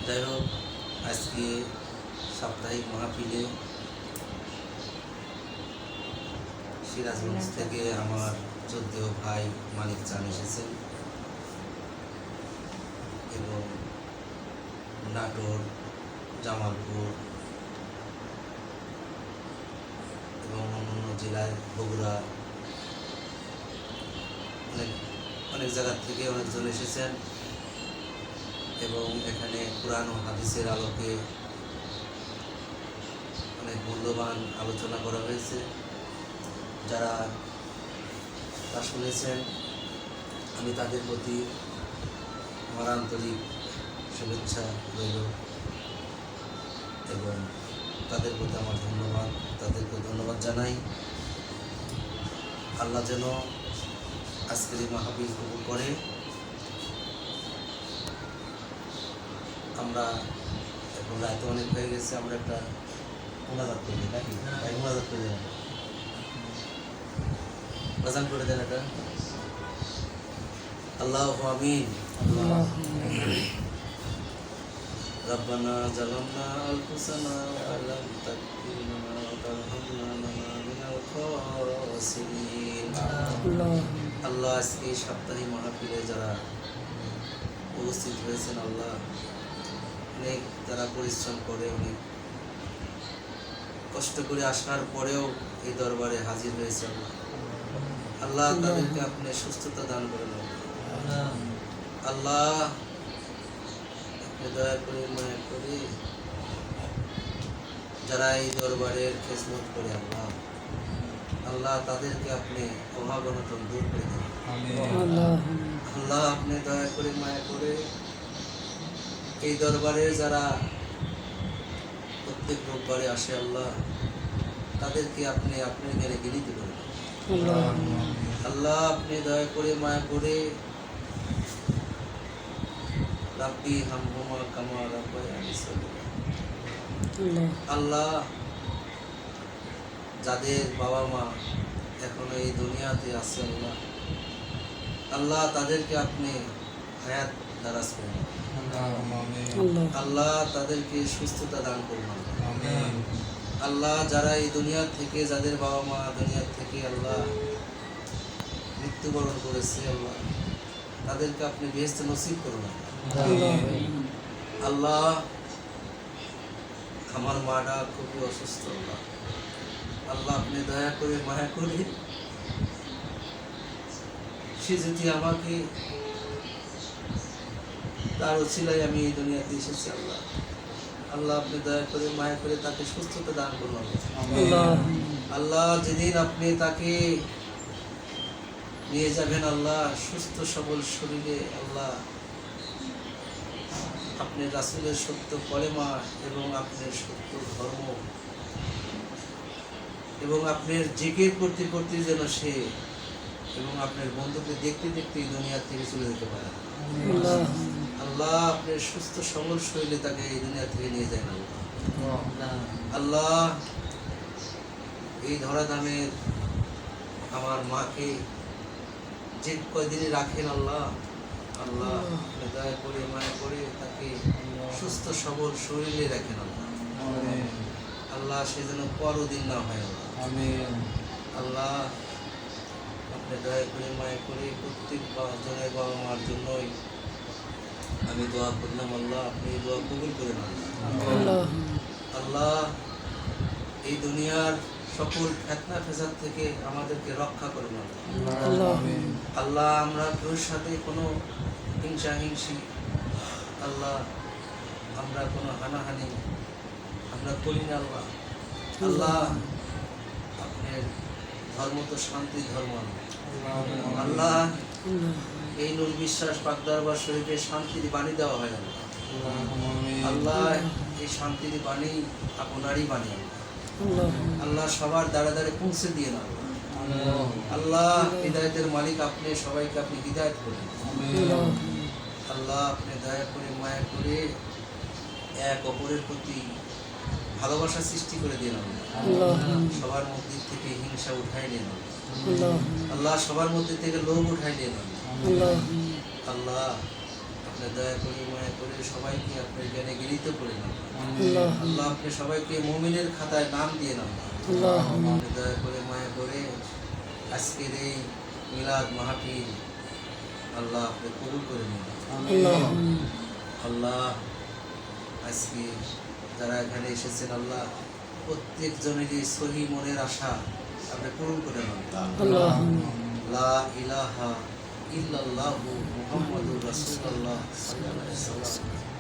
যাই হোক, আজকে সাপ্তাহিক মাহফিলে সিরাজগঞ্জ থেকে আমার শ্রদ্ধেয় ভাই মানিক চান এসেছেন এবং নাটোর, জামালপুর এবং অন্যান্য জেলায় বগুড়া অনেক জায়গার থেকে অনেকজন এসেছেন এবং এখানে কুরআন ও হাদিসের আলোকে অনেক মূল্যবান আলোচনা করা হয়েছে। যারা তা শুনেছেন, আমি তাদের প্রতি আমার আন্তরিক শুভেচ্ছা রইল এবং তাদের প্রতি আমার ধন্যবাদ, তাদেরকে ধন্যবাদ জানাই। আল্লাহ যেন আজকের এই মাহফিল কবুল করে। আমরা এখন রাত অনেক হয়ে গেছে, আমরা একটা মোনাজাত করে দিই নাকি? তাই মোনাজাত করে দেন, বাজান করে দেন এটা। আল্লাহু আমিন। রব্বানা জালামনা আনফুসানা ওয়া লাম তাগফির লানা ওয়া তারহামনা লানাকুনা মিনাল খাসিরিন। আল্লাহ, আজকে সাপ্তাহিক মাহফিলে যারা উপস্থিত হয়েছেন, আল্লাহ অনেক তারা পরিশ্রম করে, অনেক কষ্ট করে আসার পরেও এই দরবারে হাজির হয়েছে। আল্লাহ, আল্লাহ তাদেরকে আপনি সুস্থতা দান করেন। আল্লাহ আপনি দয়া করে মায়া করে যারা এই দরবারের খেদমত করে, আল্লাহ আল্লাহ তাদেরকে আপনি অভাব অনটন দূর করে দেন। আল্লাহ আপনি দয়া করে মায়া করে এই দরবারে যারা প্রত্যেক রোববারে আসে, আল্লাহ তাদেরকে আপনি আপনার জ্ঞানে গিলিতে করেন। আল্লাহ আপনি দয়া করে মায়া করে রাব্বি হামহুমা কামা রাব্বায়ানি সগীরা। আল্লাহ যাদের বাবা মা এখনো এই দুনিয়াতে আছে, আল্লাহ আল্লাহ তাদেরকে আপনি হায়াত দারাজ করুন। আল্লাহ তাদেরকে সুস্থতা দান করুন। আল্লাহ যারা এই দুনিয়া থেকে, যাদের বাবা মা দুনিয়া থেকে আল্লাহ মৃত্যুবরণ করেছে, আল্লাহ তাদেরকে আপনি বেহেশত নসিব করুন। আল্লাহ আমার মাটা খুবই অসুস্থ, আল্লাহ আল্লাহ আপনি দয়া করে মায়া করে সে যদি আমাকে তার ওসিলায় আমি এই দুনিয়াতে এসেছি, আল্লাহ আল্লাহ আপনি দয়া করে মায়া করে তাকে সুস্থতা দান করুন। আল্লাহ যেদিন আপনি তাকে নিয়ে যাবেন, আল্লাহ সুস্থ সবল শরীরে, আল্লাহ আপনি রাসূলের সত্য কলেমা এবং আপনার সত্য ধর্ম এবং আপনার জিকির করতে করতে যেন সে এবং আপনার বন্ধুকে দেখতে দেখতে এই দুনিয়া থেকে চলে যেতে পারে। আল্লাহ আপনার সুস্থ সবল শরীরে তাকে এই দুনিয়া থেকে নিয়ে যায়। আল্লাহ এই ধরাধামের আমার মাকে যে কয়দিনই রাখেন, আল্লাহ আল্লাহ দয়া করে মায়া করে তাকে সুস্থ সবল শরীরে রাখেন। আল্লাহ আল্লাহ সে যেন পরদিন না হয়। আল্লাহ আপনি দয়া করে মায়া করে প্রত্যেক জনের বাবা মার জন্যই আমি দোয়া করলাম। আল্লাহ আপনি এই দোয়া কবুল করেন। আল্লাহ এই দুনিয়ার সকল ফিতনা ফেসাদ থেকে আমাদেরকে রক্ষা করুন। আল্লাহ আমরা কেউর সাথে কোনো হিংসা হিংসি, আল্লাহ আমরা কোনো হানাহানি আমরা করি না। আল্লাহ আল্লাহ আপনার ধর্ম তো শান্তি ধর্ম। আল্লাহ এই নূর বিশ্বাস পাক দরবার শরীফে শান্তির বাণী দেওয়া হয়। আল্লাহ এই শান্তির বাণী আপনারই বাণী। আল্লাহ সবার দ্বারে দ্বারে পৌঁছে দিয়ে না। আল্লাহ হিদায়তের মালিক আপনি, সবাইকে আপনি হিদায়ত করেন। আল্লাহ আপনি দয়া করে মায়া করে এক অপরের প্রতি ভালোবাসা সৃষ্টি করে দিন। সবার মধ্যে থেকে হিংসা উঠাই নিন। আল্লাহ সবার মধ্যে থেকে লোভ উঠাই নিন। আল্লাহ আপনি আপনি দয়া করে মায়া করে সবাইকে আপনার জ্ঞানে গৃহীত করে নেন আল্লাহ। আপনি সবাইকে মুমিনের খাতায় নাম দিয়ে নেন আপনি দয়া করে মায়া করে আজকের এই মিলাদ মাহফিল আল্লাহ আপনি কবুল করে নিন আল্লাহ। আজকে যারা এখানে এসেছেন আল্লাহ প্রত্যেক জনেরই সহি মনের আশা আপনি পূরণ করে নেন লা ইলাহা ইল্লাল্লাহু মুহাম্মাদুর রাসূলুল্লাহ সাল্লাল্লাহু আলাইহি ওয়াসাল্লাম।